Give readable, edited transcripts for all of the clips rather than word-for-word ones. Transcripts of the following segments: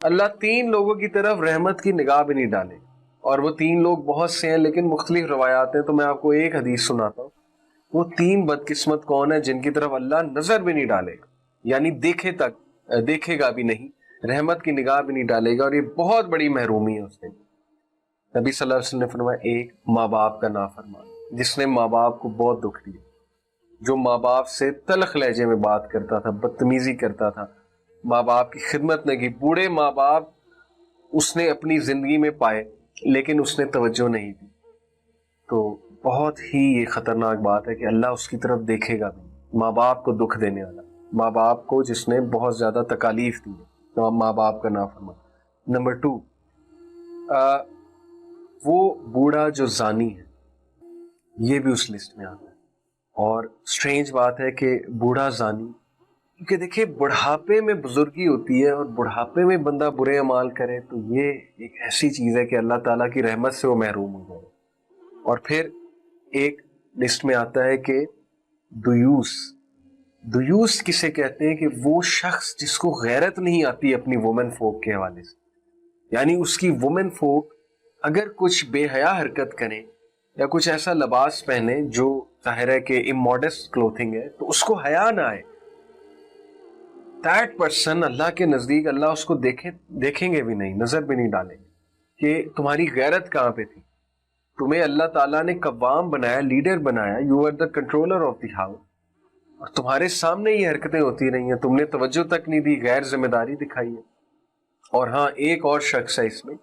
اللہ تین لوگوں کی طرف رحمت کی نگاہ بھی نہیں ڈالے، اور وہ تین لوگ بہت سے ہیں لیکن مختلف روایات ہیں، تو میں آپ کو ایک حدیث سناتا ہوں۔ وہ تین بدقسمت کون ہے جن کی طرف اللہ نظر بھی نہیں ڈالے گا، یعنی دیکھے گا بھی نہیں، رحمت کی نگاہ بھی نہیں ڈالے گا، اور یہ بہت بڑی محرومی ہے اس نے۔ نبی صلی اللہ علیہ وسلم نے فرمایا، ایک ماں باپ کا نافرمان، جس نے ماں باپ کو بہت دکھ دیا، جو ماں باپ سے تلخ لہجے میں بات کرتا تھا، بدتمیزی کرتا تھا، ماں باپ کی خدمت نہ کی۔ بوڑھے ماں باپ اس نے اپنی زندگی میں پائے لیکن اس نے توجہ نہیں دی، تو بہت ہی یہ خطرناک بات ہے کہ اللہ اس کی طرف دیکھے گا بھی۔ ماں باپ کو دکھ دینے والا، ماں باپ کو جس نے بہت زیادہ تکالیف دی، تو ماں باپ کا نافرمان۔ نمبر 2، وہ بوڑھا جو زانی ہے، یہ بھی اس لسٹ میں آتا ہے۔ اور سٹرینج بات ہے کہ بوڑھا زانی، کیونکہ دیکھیں بڑھاپے میں بزرگی ہوتی ہے، اور بڑھاپے میں بندہ برے اعمال کرے تو یہ ایک ایسی چیز ہے کہ اللہ تعالیٰ کی رحمت سے وہ محروم ہو جائے۔ اور پھر ایک لسٹ میں آتا ہے کہ دیوس کسے کہتے ہیں؟ کہ وہ شخص جس کو غیرت نہیں آتی اپنی وومن فوک کے حوالے سے، یعنی اس کی وومن فوک اگر کچھ بے حیا حرکت کریں یا کچھ ایسا لباس پہنے جو ظاہر ہے کہ اموڈسٹ کلوتھنگ ہے، تو اس کو حیا نہ آئے، دیٹ پرسن اللہ کے نزدیک اللہ اس کو دیکھیں گے بھی نہیں، نظر بھی نہیں ڈالیں گے کہ تمہاری غیرت کہاں پہ تھی۔ تمہیں اللہ تعالیٰ نے قوام بنایا، لیڈر بنایا، you are the controller of the house, اور تمہارے سامنے یہ حرکتیں ہوتی رہی ہیں، تم نے توجہ تک نہیں دی، غیر ذمہ داری دکھائی ہے۔ اور ہاں، ایک اور شخص ہے اس میں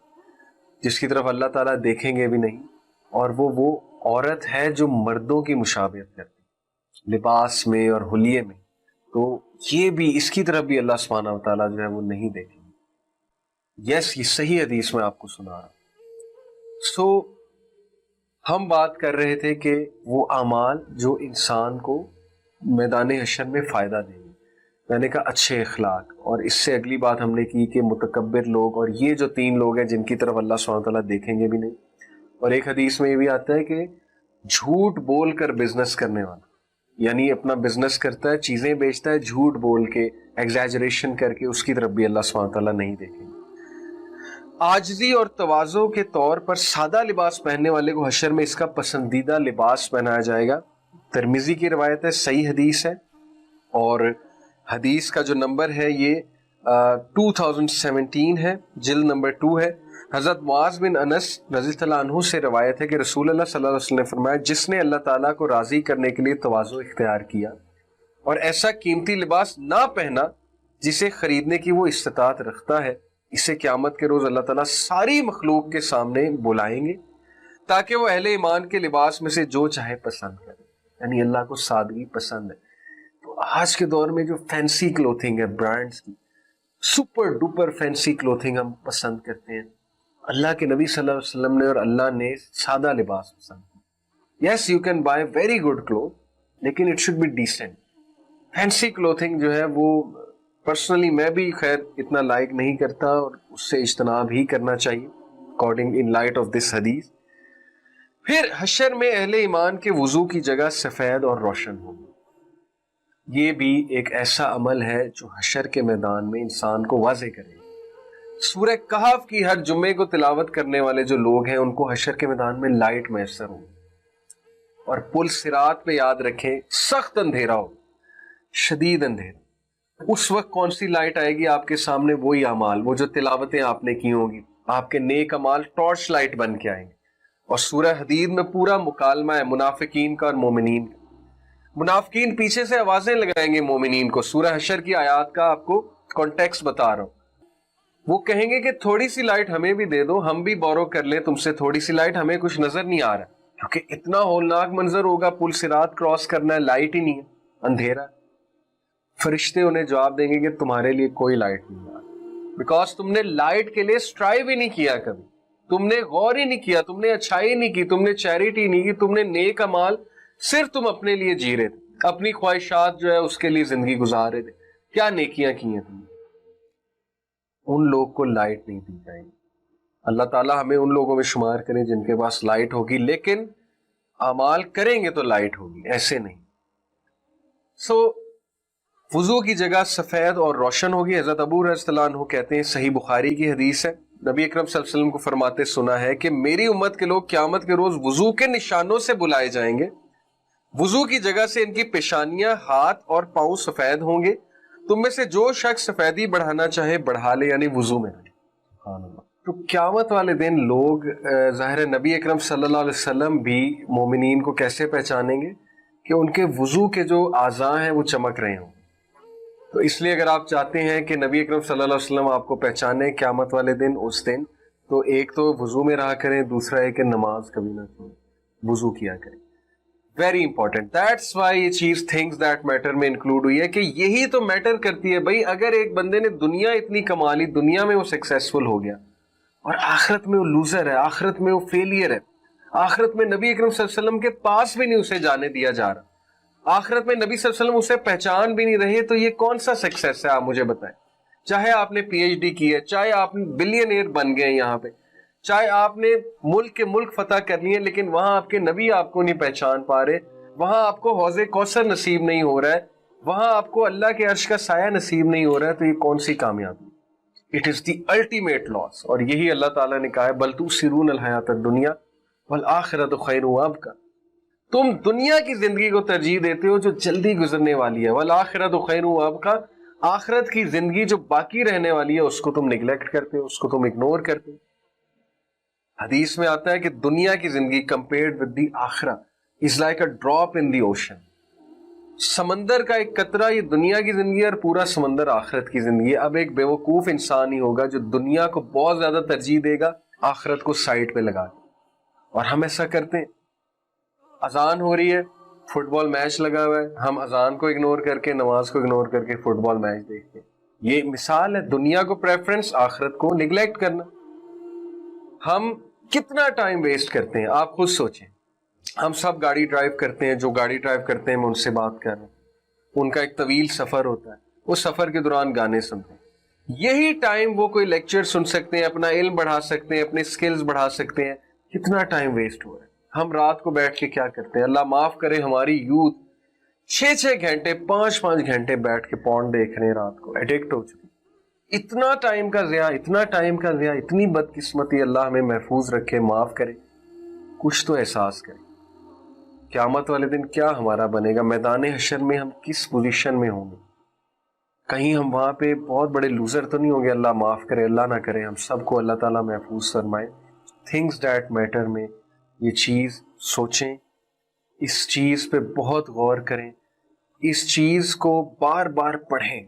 جس کی طرف اللہ تعالیٰ دیکھیں گے بھی نہیں، اور وہ عورت ہے جو مردوں کی مشابہت کرتی لباس میں اور حلیے میں، تو یہ بھی، اس کی طرف بھی اللہ سبحانہ و تعالیٰ جو ہے وہ نہیں دیکھیں گے۔ یس، یہ صحیح حدیث میں آپ کو سنا رہا ہوں۔ سو ہم بات کر رہے تھے کہ وہ اعمال جو انسان کو میدان حشر میں فائدہ دیں گے، میں نے کہا اچھے اخلاق، اور اس سے اگلی بات ہم نے کی کہ متکبر لوگ، اور یہ جو تین لوگ ہیں جن کی طرف اللہ سبحانہ تعالیٰ دیکھیں گے بھی نہیں۔ اور ایک حدیث میں یہ بھی آتا ہے کہ جھوٹ بول کر بزنس کرنے والا، یعنی اپنا بزنس کرتا ہے، چیزیں بیچتا ہے جھوٹ بول کے، ایگزیجریشن کر کے، اس کی طرف بھی اللہ سبحانہ تعالیٰ نہیں دیکھیں گے۔ عاجزی اور تواضع کے طور پر سادہ لباس پہننے والے کو حشر میں اس کا پسندیدہ لباس پہنایا جائے گا۔ ترمذی کی روایت ہے، صحیح حدیث ہے، اور حدیث کا جو نمبر ہے یہ 2017 ہے، جلد نمبر 2 ہے۔ حضرت معاذ بن انس رضی اللہ عنہ سے روایت ہے کہ رسول اللہ صلی اللہ علیہ وسلم نے فرمایا، جس نے اللہ تعالیٰ کو راضی کرنے کے لیے تواضع اختیار کیا اور ایسا قیمتی لباس نہ پہنا جسے خریدنے کی وہ استطاعت رکھتا ہے، اسے قیامت کے روز اللہ تعالیٰ ساری مخلوق کے سامنے بلائیں گے تاکہ وہ اہل ایمان کے لباس میں سے جو چاہے پسند کرے، یعنی اللہ کو سادگی پسند ہے۔ تو آج کے دور میں جو فینسی کلوتھنگ ہے، برانڈز کی سپر ڈوپر فینسی کلوتھنگ ہم پسند کرتے ہیں، اللہ کے نبی صلی اللہ علیہ وسلم نے اور اللہ نے سادہ لباس پسند کیا۔ Yes, you can buy very good cloth, لیکن it should be decent. Fancy clothing جو ہے وہ پرسنلی میں بھی خیر اتنا لائک نہیں کرتا، اور اس سے اجتناب ہی کرنا چاہیے according in light of this حدیث۔ پھر حشر میں اہل ایمان کے وضو کی جگہ سفید اور روشن ہوگی۔ یہ بھی ایک ایسا عمل ہے جو حشر کے میدان میں انسان کو واضح کرے گا۔ سورہ کہف کی ہر جمعے کو تلاوت کرنے والے جو لوگ ہیں ان کو حشر کے میدان میں لائٹ میسر ہوگی، اور پل صراط پہ یاد رکھیں سخت اندھیرا ہو، شدید اندھیرا۔ اس وقت کون سی لائٹ آئے گی آپ کے سامنے؟ وہی اعمال، وہ جو تلاوتیں آپ نے کی ہوں گی، آپ کے نیک اعمال ٹارچ لائٹ بن کے آئیں گے۔ اور سورہ حدید میں پورا مکالمہ ہے منافقین کا اور مومنین کا۔ منافقین پیچھے سے آوازیں لگائیں گے مومنین کو، سورہ حشر کی آیات کا آپ کو کانٹیکسٹ بتا رہا ہوں۔ وہ کہیں گے کہ تھوڑی سی لائٹ ہمیں بھی دے دو، ہم بھی بورو کر لیں تم سے تھوڑی سی لائٹ، ہمیں کچھ نظر نہیں آ رہا، کیونکہ اتنا ہولناک منظر ہوگا، پل صراط کراس کرنا ہے، لائٹ ہی نہیں ہے، اندھیرا۔ فرشتے انہیں جواب دیں گے کہ تمہارے لیے کوئی لائٹ نہیں آ رہی، بیکاز تم نے لائٹ کے لیے سٹرائیو ہی نہیں کیا، کبھی تم نے غور ہی نہیں کیا، تم نے اچھائی نہیں کی، تم نے چیریٹی نہیں کی، تم نے نیک اعمال صرف تم اپنے لیے جی رہے تھے، اپنی خواہشات جو ہے اس کے لیے زندگی گزار رہے تھے۔ کیا نیکیاں کی ہیں تم نے؟ ان لوگ کو لائٹ نہیں دی جائے گی۔ اللہ تعالیٰ ہمیں ان لوگوں میں شمار کریں جن کے پاس لائٹ ہوگی، لیکن اعمال کریں گے تو لائٹ ہوگی، ایسے نہیں۔ سو وضو کی جگہ سفید اور روشن ہوگی. حضرت ابو رضی اللہ عنہ کہتے ہیں, صحیح بخاری کی حدیث ہے, نبی اکرم صلی اللہ علیہ وسلم کو فرماتے سنا ہے کہ میری امت کے لوگ قیامت کے روز وضو کے نشانوں سے بلائے جائیں گے. وضو کی جگہ سے ان کی پیشانیاں, ہاتھ اور پاؤں سفید ہوں گے. تم میں سے جو شخص سفیدی بڑھانا چاہے بڑھا لے, یعنی وضو میں رہے. تو قیامت والے دن لوگ ظاہر نبی اکرم صلی اللہ علیہ وسلم بھی مومنین کو کیسے پہچانیں گے کہ ان کے وضو کے جو اعضاء ہیں وہ چمک رہے ہوں. تو اس لیے اگر آپ چاہتے ہیں کہ نبی اکرم صلی اللہ علیہ وسلم آپ کو پہچانے قیامت والے دن, اس دن, تو ایک تو وضو میں رہا کریں, دوسرا ہے کہ نماز کبھی نہ چھوڑیں, وضو کیا کریں. Very important. دیٹس وائی یہ چیز تھنگس دیٹ میٹر میں انکلوڈ ہوئی ہے کہ یہی تو میٹر کرتی ہے بھائی. اگر ایک بندے نے دنیا اتنی کما لی, دنیا میں وہ سکسیسفل ہو گیا, اور آخرت میں وہ لوزر ہے, آخرت میں وہ فیلئر ہے, آخرت میں نبی اکرم صلی اللہ علیہ وسلم کے پاس بھی نہیں اسے جانے دیا جا رہا, آخرت میں نبی صلی اللہ علیہ وسلم اسے پہچان بھی نہیں رہے, تو یہ کون سا سکسیس ہے؟ آپ مجھے بتائیں. چاہے آپ نے پی ایچ ڈی کی ہے, چاہے آپ بلینئر بن گئے یہاں پہ, چاہے آپ نے ملک کے ملک فتح کر لیے, لیکن وہاں آپ کے نبی آپ کو نہیں پہچان پا رہے, وہاں آپ کو حوض کوثر نصیب نہیں ہو رہا ہے, وہاں آپ کو اللہ کے عرش کا سایہ نصیب نہیں ہو رہا ہے, تو یہ کون سی کامیابی؟ اٹ از دی الٹیمیٹ لاس. اور یہی اللہ تعالیٰ نے کہا ہے, بل تؤثرون الحیات الدنیا والآخرۃ خیر وابقیٰ. تم دنیا کی زندگی کو ترجیح دیتے ہو جو جلدی گزرنے والی ہے, والآخرۃ خیر وابقیٰ, آخرت کی زندگی جو باقی رہنے والی ہے اس کو تم نیگلیکٹ کرتے ہو, اس کو تم اگنور کرتے ہو. حدیث میں آتا ہے کہ دنیا کی زندگی کمپیئرڈ ود دی آخرہ is like a drop in the ocean. سمندر کا ایک قطرہ یہ دنیا کی زندگی اور پورا سمندر آخرت کی زندگی. اب ایک بیوقوف انسان ہی ہوگا جو دنیا کو بہت زیادہ ترجیح دے گا, آخرت کو سائڈ پہ لگا دے. اور ہم ایسا کرتے ہیں, اذان ہو رہی ہے, فٹ بال میچ لگا ہوا ہے, ہم اذان کو اگنور کر کے, نماز کو اگنور کر کے فٹ بال میچ دیکھتے ہیں. یہ مثال ہے دنیا کو پریفرنس, آخرت کو نیگلیکٹ کرنا. ہم کتنا ٹائم ویسٹ کرتے ہیں آپ خود سوچیں. ہم سب گاڑی ڈرائیو کرتے ہیں, جو گاڑی ڈرائیو کرتے ہیں میں ان سے بات کر رہا ہوں, ان کا ایک طویل سفر ہوتا ہے, اس سفر کے دوران گانے سنتے ہیں. یہی ٹائم وہ کوئی لیکچر سن سکتے ہیں, اپنا علم بڑھا سکتے ہیں, اپنے سکلز بڑھا سکتے ہیں. کتنا ٹائم ویسٹ ہو رہا ہے. ہم رات کو بیٹھ کے کیا کرتے ہیں, اللہ معاف کرے ہماری یوتھ 6 گھنٹے 5 گھنٹے بیٹھ کے پورن دیکھ رہے ہیں, رات کو ایڈکٹ ہو چکے. اتنا ٹائم کا ضیاع, اتنا ٹائم کا ضیاع, اتنی بدقسمتی. اللہ ہمیں محفوظ رکھے, معاف کرے. کچھ تو احساس کرے قیامت والے دن کیا ہمارا بنے گا, میدان حشر میں ہم کس پوزیشن میں ہوں گے. کہیں ہم وہاں پہ بہت بڑے لوزر تو نہیں ہوں گے. اللہ معاف کرے, اللہ نہ کرے, ہم سب کو اللہ تعالیٰ محفوظ فرمائے. تھنگس دیٹ میٹر میں یہ چیز سوچیں, اس چیز پہ بہت غور کریں, اس چیز کو بار بار پڑھیں.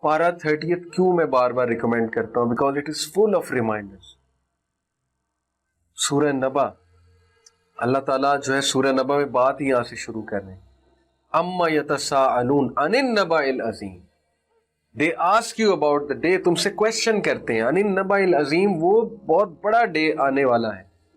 پارہ 30 کیوں میں بار بار ریکمینڈ کرتا ہوں, because it is full of reminders. سورہ نبا, اللہ تعالیٰ جو ہے سورہ نبا میں بات ہی یہاں سے شروع کر رہے ہیں. اما یتساءلون عن النبأ العظیم, they ask you about the day, تم سے کوشچن کرتے ہیں عن النبأ العظیم, وہ بہت بڑا ڈے آنے والا ہے.